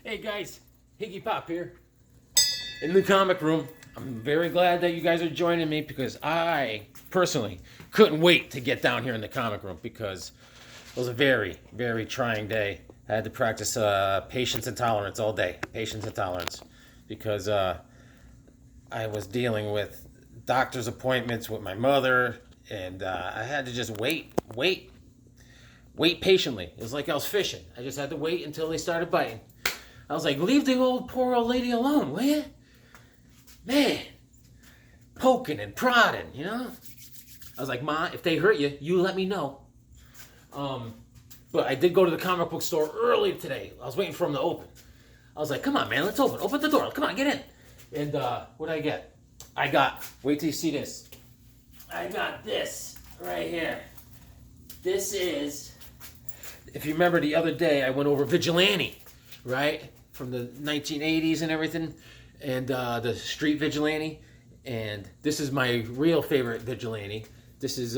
Hey guys, Higgy Pop here in the comic room. I'm very glad that you guys are joining me because I personally couldn't wait to get down here in the comic room because it was a very, very trying day. I had to practice patience and tolerance all day. Patience and tolerance because I was dealing with doctor's appointments with my mother and I had to just wait patiently. It was like I was fishing. I just had to wait until they started biting. I was like, leave the poor old lady alone, will you? Man, poking and prodding, you know? I was like, Ma, if they hurt you, you let me know. But I did go to the comic book store early today. I was waiting for them to open. I was like, come on, man, let's open. Open the door. Come on, get in. And what did I get? Wait till you see this. I got this right here. This is, if you remember the other day, I went over Vigilante, right? From the 1980s and everything, and the street vigilante, and this is my real favorite vigilante. This is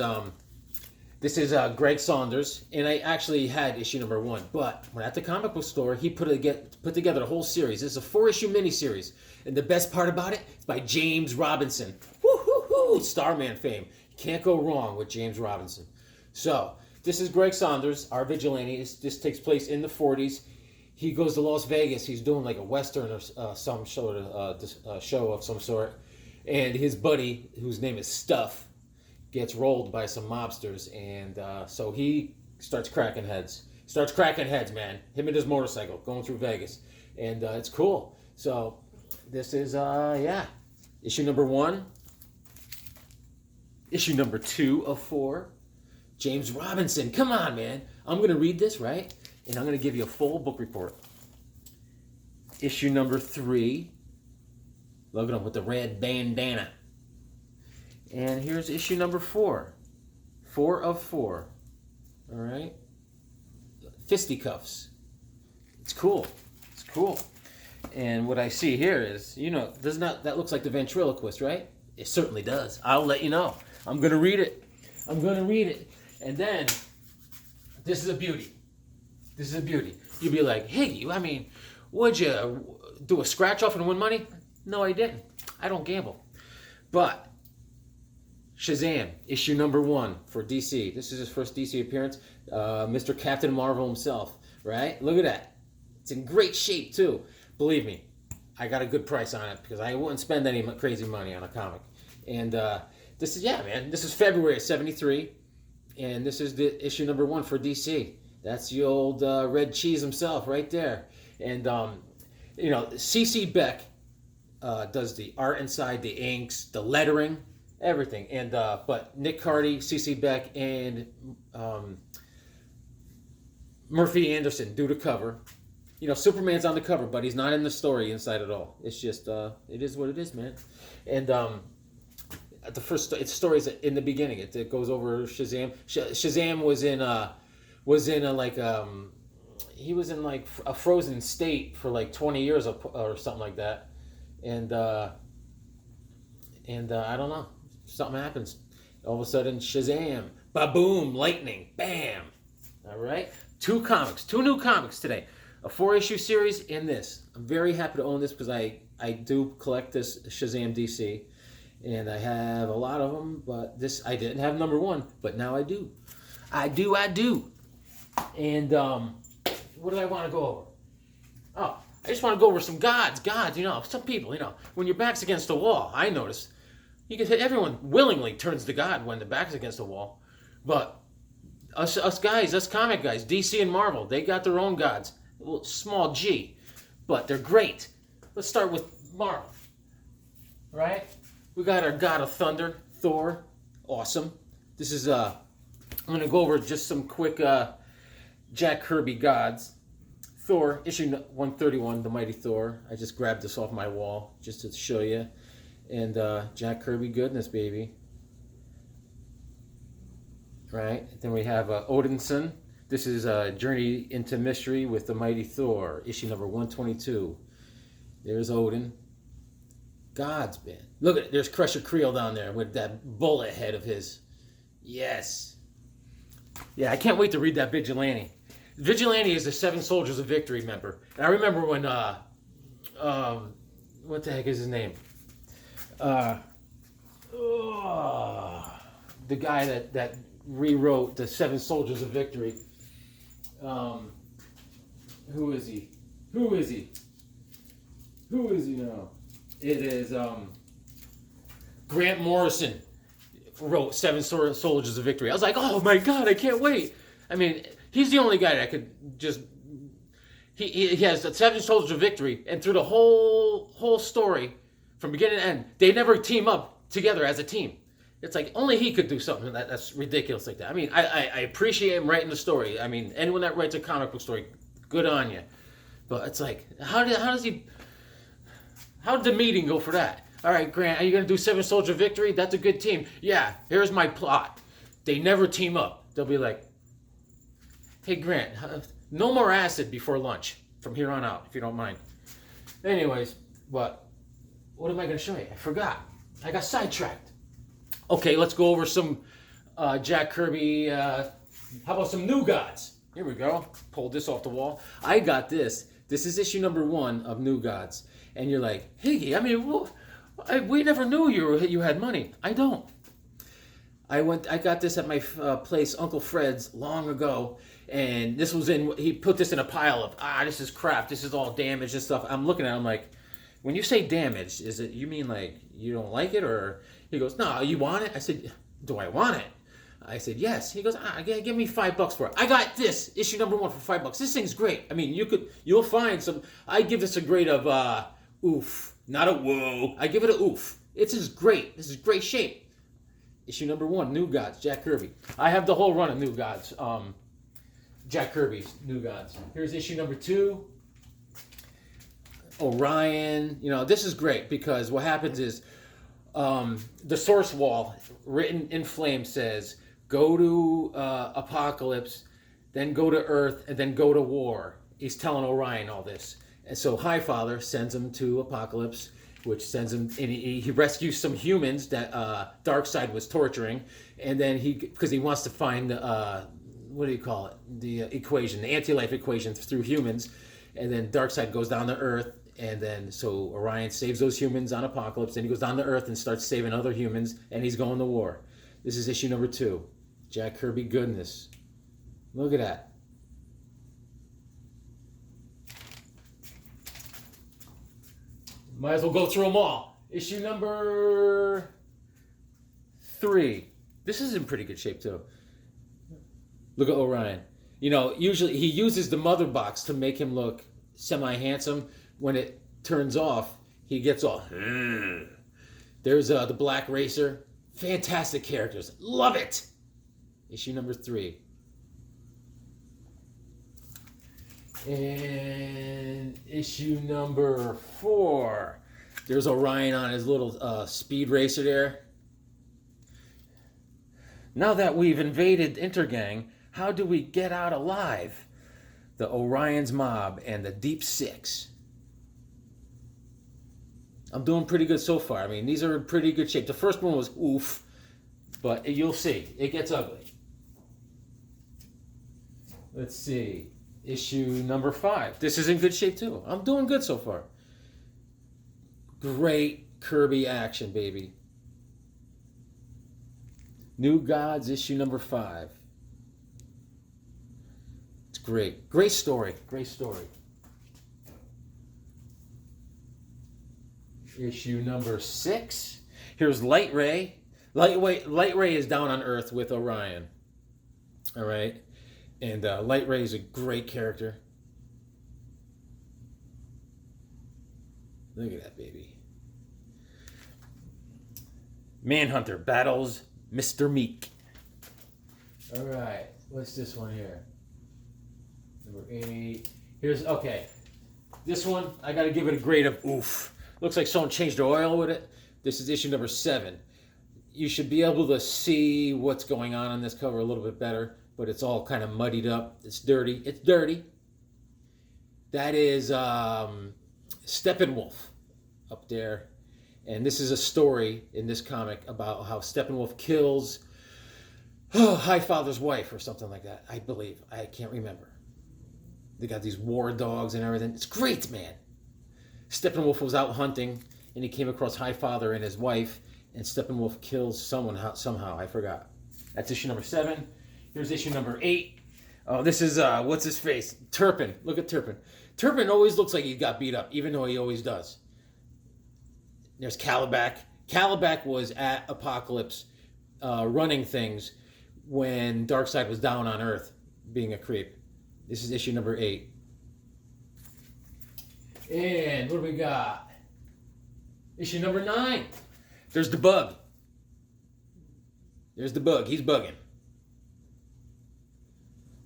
Greg Saunders, and I actually had issue number 1. But when at the comic book store, he put together a whole series. This is a 4-issue miniseries, and the best part about it, it's by James Robinson. Woo-hoo-hoo! Starman fame. You can't go wrong with James Robinson. So this is Greg Saunders, our vigilante. This takes place in the 40s. He goes to Las Vegas. He's doing like a Western or some sort of show of some sort. And his buddy, whose name is Stuff, gets rolled by some mobsters. And so he starts cracking heads. Man. Him and his motorcycle going through Vegas. And it's cool. So this is, issue number 1. Issue number 2 of 4. James Robinson. Come on, man. I'm going to read this, right? And I'm going to give you a full book report. Issue number 3. Look at him with the red bandana. And here's issue number 4. 4 of 4. All right? Fisticuffs. It's cool. It's cool. And what I see here is, that looks like the ventriloquist, right? It certainly does. I'll let you know. I'm going to read it. And then, this is a beauty. You'd be like, hey, would you do a scratch off and win money? No, I didn't. I don't gamble. But Shazam, issue number 1 for DC. This is his first DC appearance. Mr. Captain Marvel himself, right? Look at that. It's in great shape, too. Believe me, I got a good price on it because I wouldn't spend any crazy money on a comic. And this is February of '73. And this is the issue number 1 for DC. That's the old red cheese himself right there. And, C.C. Beck does the art inside, the inks, the lettering, everything. And but Nick Cardy, C.C. Beck, and Murphy Anderson do the cover. Superman's on the cover, but he's not in the story inside at all. It's just, it is what it is, man. And the first story's in the beginning. It goes over Shazam. Shazam was in he was in like a frozen state for like 20 years or something like that, and I don't know, something happens. All of a sudden, Shazam, ba-boom, lightning, bam. All right, 2 new comics today, a 4-issue series in this. I'm very happy to own this because I do collect this Shazam DC. And I have a lot of them, but this I didn't have number 1, but now I do. I do. And what do I want to go over? Oh, I just want to go over some gods. Some people, when your back's against the wall, I notice everyone willingly turns to God when the back's against the wall. But us comic guys, DC and Marvel, they got their own gods, small g, but they're great. Let's start with Marvel, right? We got our God of Thunder, Thor. Awesome. This is, I'm going to go over just some quick Jack Kirby gods. Thor, issue 131, The Mighty Thor. I just grabbed this off my wall just to show you. And Jack Kirby goodness, baby. Right. Then we have Odinson. This is Journey into Mystery with The Mighty Thor, issue number 122. There's Odin. God's been. Look at it. There's Crusher Creel down there with that bullet head of his. Yes. Yeah, I can't wait to read that Vigilante. Vigilante is the Seven Soldiers of Victory member. And I remember when, what the heck is his name? The guy that rewrote the Seven Soldiers of Victory. Who is he? Who is he? Who is he now? It is Grant Morrison wrote Seven Soldiers of Victory. I was like, oh my God, I can't wait. I mean, he's the only guy that could just... He has the Seven Soldiers of Victory, and through the whole story, from beginning to end, they never team up together as a team. It's like only he could do something that's ridiculous like that. I mean, I appreciate him writing the story. I mean, anyone that writes a comic book story, good on you. But it's like, how did the meeting go for that? All right, Grant, are you going to do Seven Soldier Victory? That's a good team. Yeah, here's my plot. They never team up. They'll be like, hey, Grant, no more acid before lunch from here on out, if you don't mind. Anyways, but what am I going to show you? I forgot. I got sidetracked. Okay, let's go over some Jack Kirby. How about some New Gods? Here we go. Pulled this off the wall. I got this. This is issue number 1 of New Gods. And you're like, Higgy, I mean, we never knew you had money. I don't. I got this at my place, Uncle Fred's, long ago. And this was he put this in a pile of, this is crap. This is all damaged and stuff. I'm looking at it, I'm like, when you say damaged, you mean like you don't like it? Or he goes, no, you want it? I said, do I want it? I said, yes. He goes, give me $5 for it. I got this, issue number 1 for $5. This thing's great. I mean, you'll find some, I give this a grade of, oof, not a whoa. I give it a oof. This is great. This is great shape. Issue number 1, New Gods, Jack Kirby. I have the whole run of New Gods, Jack Kirby's New Gods. Here's issue number 2. Orion. You know, this is great because what happens is the source wall written in flame says, go to Apocalypse, then go to Earth, and then go to war. He's telling Orion all this. And so Highfather sends him to Apocalypse, which sends him, and he rescues some humans that Darkseid was torturing. And then because he wants to find, what do you call it? The equation, the anti-life equation through humans. And then Darkseid goes down to Earth. And then, so Orion saves those humans on Apocalypse. Then he goes down to Earth and starts saving other humans. And he's going to war. This is issue number 2. Jack Kirby goodness. Look at that. Might as well go through them all. Issue number 3. This is in pretty good shape, too. Look at Orion. You know, usually he uses the mother box to make him look semi-handsome. When it turns off, he gets all... There's the Black Racer. Fantastic characters. Love it! Issue number 3. And issue number 4. There's Orion on his little speed racer there. Now that we've invaded Intergang, how do we get out alive? The Orion's Mob and the Deep Six. I'm doing pretty good so far. I mean, these are in pretty good shape. The first one was oof, but you'll see. It gets ugly. Let's see. Issue number 5. This is in good shape too. I'm doing good so far. Great Kirby action, baby. New Gods, issue number 5. It's great. Great story. Great story. Issue number 6. Here's Light Ray. Light Ray is down on Earth with Orion. All right. And Light Ray is a great character. Look at that, baby. Manhunter battles Mr. Meek. All right. What's this one here? Number 8. Okay. This one, I got to give it a grade of oof. Looks like someone changed the oil with it. This is issue number 7. You should be able to see what's going on this cover a little bit better, but it's all kind of muddied up. It's dirty. It's dirty. That is Steppenwolf up there. And this is a story in this comic about how Steppenwolf kills Highfather's wife or something like that, I believe. I can't remember. They got these war dogs and everything. It's great, man. Steppenwolf was out hunting, and he came across Highfather and his wife, and Steppenwolf kills someone somehow. I forgot. That's issue number 7. Here's issue number 8. Oh, this is, what's his face? Turpin. Look at Turpin. Turpin always looks like he got beat up, even though he always does. There's Calabac. Calabac was at Apocalypse running things when Darkseid was down on Earth being a creep. This is issue number 8. And what do we got? Issue number 9. There's the Bug. There's the Bug. He's bugging.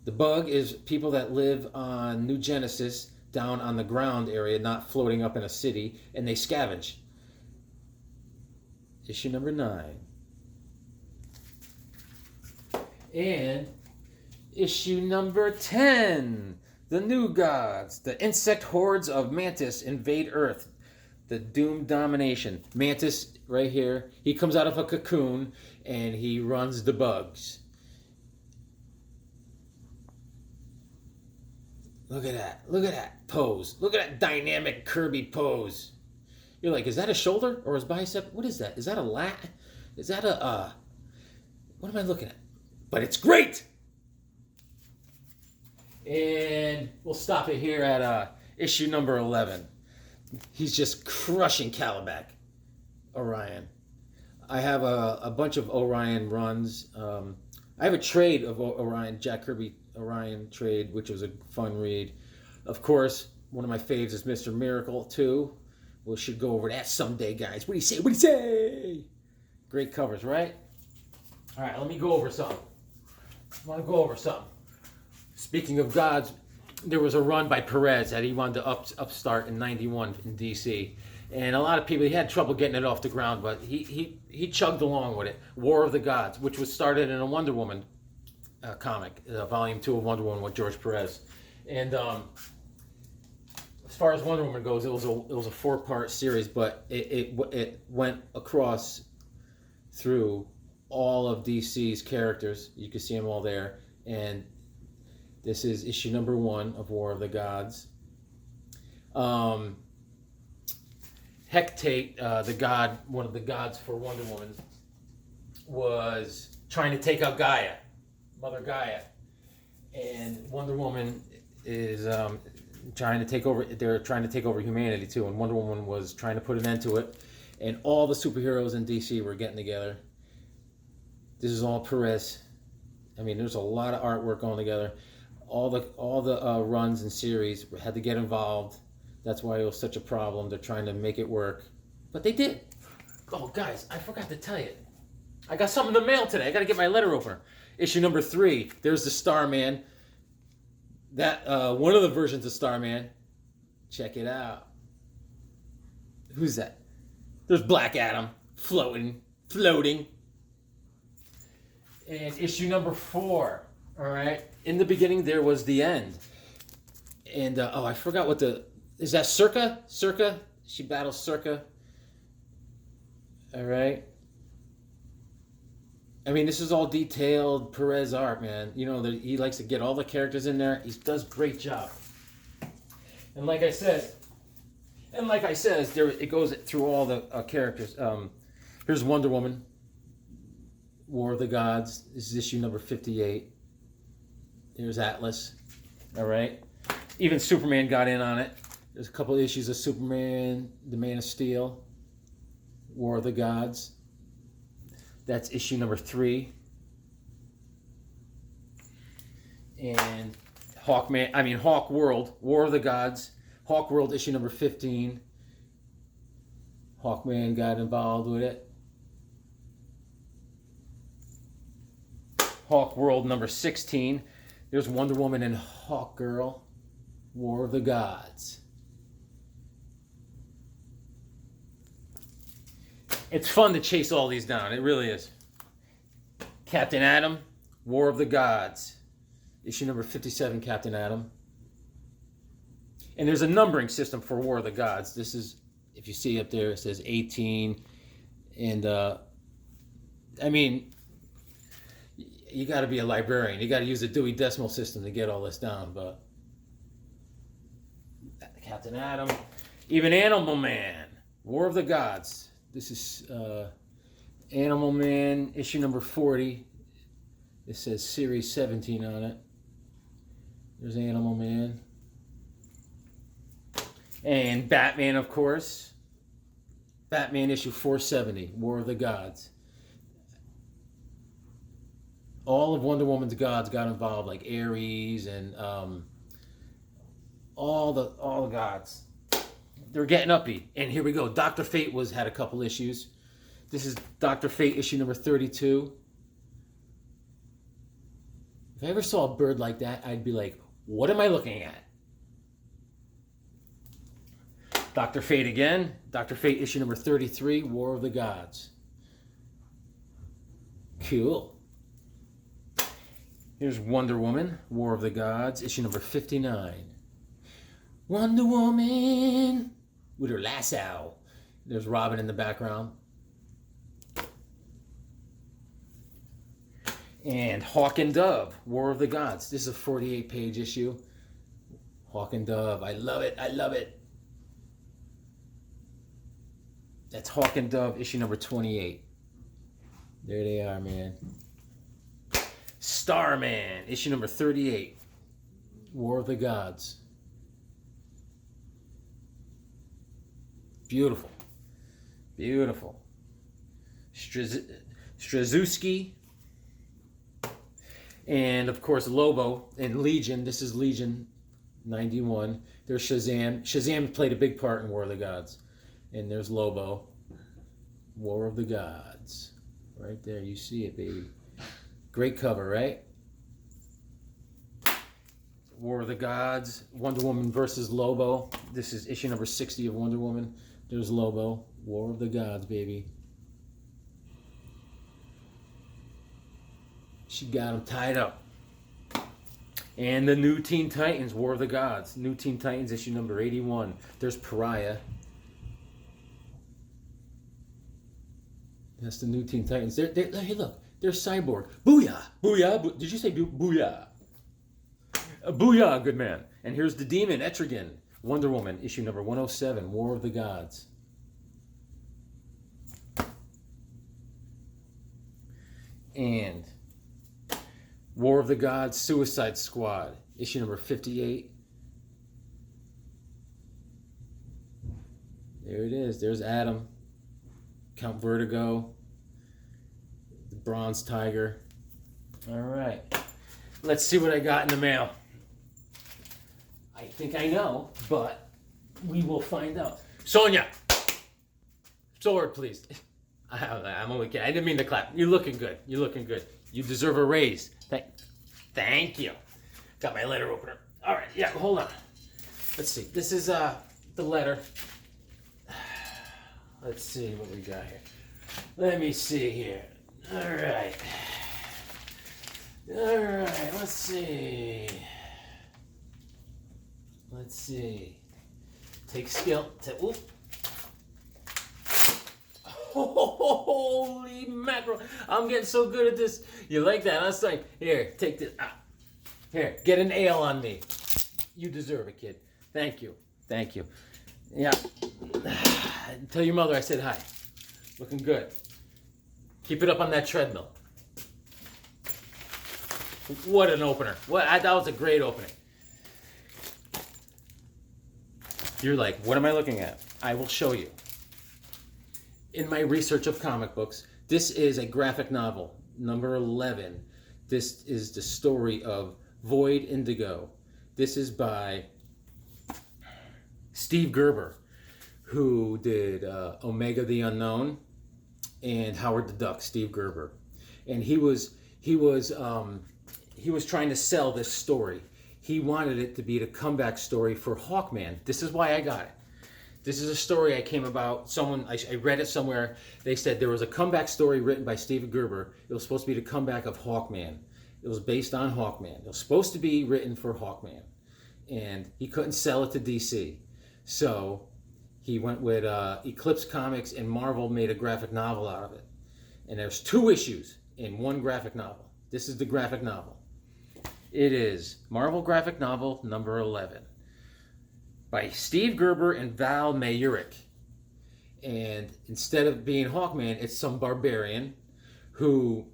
The Bug is people that live on New Genesis down on the ground area, not floating up in a city, and they scavenge. Issue number 9. And issue number 10. The New Gods. The insect hordes of Mantis invade Earth. The Doom Domination. Mantis, right here, he comes out of a cocoon and he runs the bugs. Look at that. Look at that pose. Look at that dynamic Kirby pose. You're like, is that a shoulder or his bicep? What is that? Is that a lat? Is that a, what am I looking at? But it's great! And we'll stop it here at issue number 11. He's just crushing Calabac, Orion. I have a bunch of Orion runs. I have a trade of Orion, Jack Kirby Orion trade, which was a fun read. Of course, one of my faves is Mr. Miracle, too. We should go over that someday, guys. What do you say? What do you say? Great covers, right? All right, let me go over something. I want to go over something. Speaking of gods, there was a run by Perez that he wanted to upstart in 91 in DC. And a lot of people, he had trouble getting it off the ground, but he chugged along with it. War of the Gods, which was started in a Wonder Woman comic, volume 2 of Wonder Woman with George Perez. And as far as Wonder Woman goes, it was a 4-part series, but it went across through all of DC's characters. You can see them all there. And this is issue number 1 of War of the Gods. Hecate, the god, one of the gods for Wonder Woman, was trying to take out Gaia, Mother Gaia. And Wonder Woman is trying to take over, they're trying to take over humanity too. And Wonder Woman was trying to put an end to it. And all the superheroes in DC were getting together. This is all Perez. I mean, there's a lot of artwork going together. All the runs and series had to get involved. That's why it was such a problem. They're trying to make it work. But they did. Oh, guys, I forgot to tell you. I got something in the mail today. I got to get my letter opener. Issue number 3. There's the Starman. That one of the versions of Starman. Check it out. Who's that? There's Black Adam floating. And issue number 4. All right. In the beginning, there was the end. And, I forgot what is that Circa? Circa? She battles Circa. All right. I mean, this is all detailed Perez art, man. You know, he likes to get all the characters in there. He does a great job. And like I said, it goes through all the characters. Here's Wonder Woman. War of the Gods. This is issue number 58. There's Atlas. All right. Even Superman got in on it. There's a couple of issues of Superman, the Man of Steel, War of the Gods. That's issue number 3. And Hawk World, War of the Gods. Hawk World, issue number 15. Hawkman got involved with it. Hawk World number 16. There's Wonder Woman and Hawk Girl. War of the Gods. It's fun to chase all these down. It really is. Captain Atom, War of the Gods. Issue number 57, Captain Atom. And there's a numbering system for War of the Gods. This is, if you see up there, it says 18. And, I mean, you got to be a librarian. You got to use the Dewey Decimal System to get all this down. But Captain Atom, even Animal Man, War of the Gods. This is Animal Man, issue number 40. It says Series 17 on it. There's Animal Man. And Batman, of course. Batman issue 470, War of the Gods. All of Wonder Woman's gods got involved, like Ares and all the gods. They're getting uppy. And here we go. Dr. Fate had a couple issues. This is Dr. Fate issue number 32. If I ever saw a bird like that, I'd be like, what am I looking at? Dr. Fate again. Dr. Fate issue number 33, War of the Gods. Cool. Here's Wonder Woman, War of the Gods, issue number 59. Wonder Woman with her lasso. There's Robin in the background. And Hawk and Dove, War of the Gods. This is a 48-page issue. Hawk and Dove. I love it. I love it. That's Hawk and Dove, issue number 28. There they are, man. Starman, issue number 38. War of the Gods. Beautiful. Beautiful. Straczewski. And, of course, Lobo and Legion. This is Legion 91. There's Shazam. Shazam played a big part in War of the Gods. And there's Lobo. War of the Gods. Right there. You see it, baby. Great cover, right? War of the Gods. Wonder Woman versus Lobo. This is issue number 60 of Wonder Woman. There's Lobo. War of the Gods, baby. She got him tied up. And the New Teen Titans, War of the Gods. New Teen Titans, issue number 81. There's Pariah. That's the New Teen Titans. Hey, look. There's Cyborg. Booyah! Booyah! Did you say booyah? Booyah, good man. And here's the Demon, Etrigan. Wonder Woman, issue number 107, War of the Gods. And War of the Gods, Suicide Squad, issue number 58. There it is. There's Adam, Count Vertigo, the Bronze Tiger. All right. Let's see what I got in the mail. I think I know, but we will find out. Sonia! Sword, please. I'm only kidding. I didn't mean to clap. You're looking good. You're looking good. You deserve a raise. Thank you. Got my letter opener. All right. Yeah, hold on. Let's see. This is the letter. Let's see what we got here. Let me see here. All right. All right. Let's see. Let's see. Take skill. Oop. Holy mackerel. I'm getting so good at this. You like that? I was like, here, take this. Here, get an ale on me. You deserve it, kid. Thank you. Thank you. Yeah. Tell your mother I said hi. Looking good. Keep it up on that treadmill. What an opener. That was a great opening. You're like, what am I looking at? I will show you. In my research of comic books, this is a graphic novel, number 11. This is the story of Void Indigo. This is by Steve Gerber, who did Omega the Unknown and Howard the Duck. Steve Gerber, and he was trying to sell this story. He wanted it to be the comeback story for Hawkman. This is why I got it. This is a story I came about. I read it somewhere. They said there was a comeback story written by Steve Gerber. It was supposed to be the comeback of Hawkman. It was based on Hawkman. It was supposed to be written for Hawkman, and he couldn't sell it to DC, so he went with Eclipse Comics, and Marvel made a graphic novel out of it. And there's 2 issues in one graphic novel. This is the graphic novel. It is Marvel graphic novel number 11. by Steve Gerber and Val Mayurick. And instead of being Hawkman, it's some barbarian who,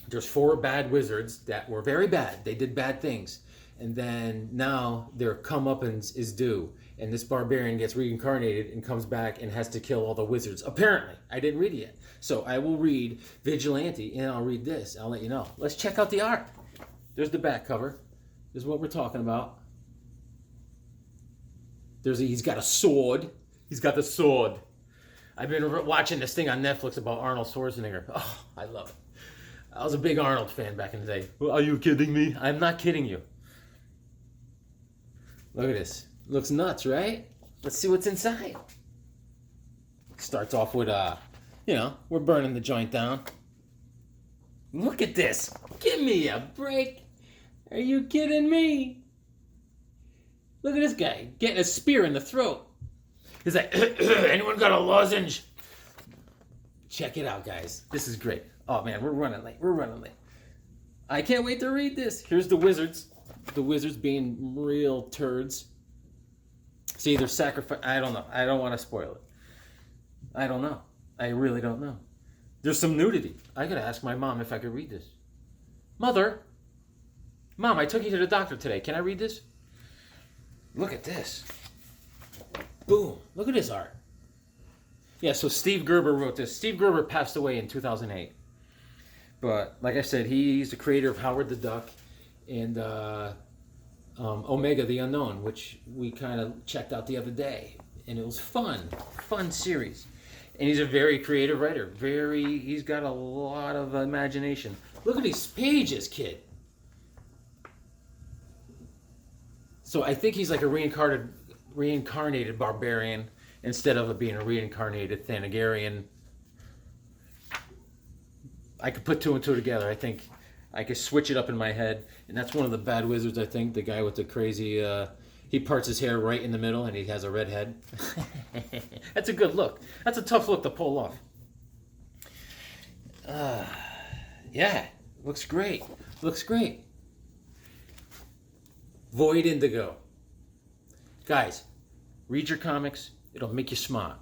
there's 4 bad wizards that were very bad. They did bad things. And then now their comeuppance is due. And this barbarian gets reincarnated and comes back and has to kill all the wizards. Apparently. I didn't read it yet. So I will read Vigilante and I'll read this. I'll let you know. Let's check out the art. There's the back cover. This is what we're talking about. He's got a sword. He's got the sword. I've been watching this thing on Netflix about Arnold Schwarzenegger. Oh, I love it. I was a big Arnold fan back in the day. Well, are you kidding me? I'm not kidding you. Look at this. Looks nuts, right? Let's see what's inside. Starts off with, we're burning the joint down. Look at this. Give me a break. Are you kidding me? Look at this guy getting a spear in the throat. He's like, anyone got a lozenge? Check it out, guys. This is great. Oh, man, we're running late. I can't wait to read this. Here's the wizards. The wizards being real turds. See, they're sacrifice. I don't know. I don't want to spoil it. I don't know. I really don't know. There's some nudity. I gotta ask my mom if I could read this. Mom, I took you to the doctor today. Can I read this? Look at this. Boom. Look at this art. Yeah, so Steve Gerber wrote this. Steve Gerber passed away in 2008. But like I said, he's the creator of Howard the Duck and Omega the Unknown, which we kind of checked out the other day. And it was fun series. And he's a very creative writer. He's got a lot of imagination. Look at these pages, kid. So I think he's like a reincarnated barbarian instead of being a reincarnated Thanagarian. I could put 2 and 2 together. I think I could switch it up in my head. And that's one of the bad wizards, I think. The guy with the crazy... he parts his hair right in the middle and he has a red head. That's a good look. That's a tough look to pull off. Yeah, looks great. Void Indigo. Guys, read your comics. It'll make you smart.